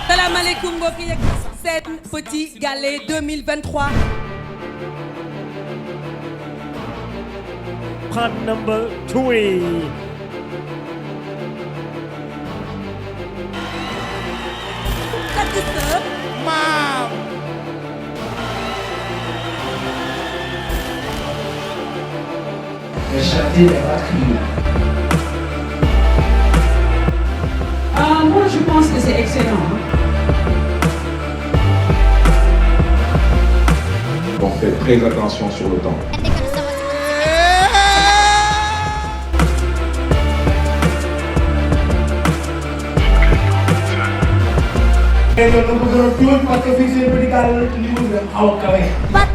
salaamaaleykum mbokk yi seen Petit Gallé 2023. Part number 3. Maam. Le chantier n'est pas crié. Moi, je pense que c'est excellent. On fait très attention sur le temps. Et nous nous faisons tout parce que fii c'est Petit Gallé niveau bi xaw a kawe.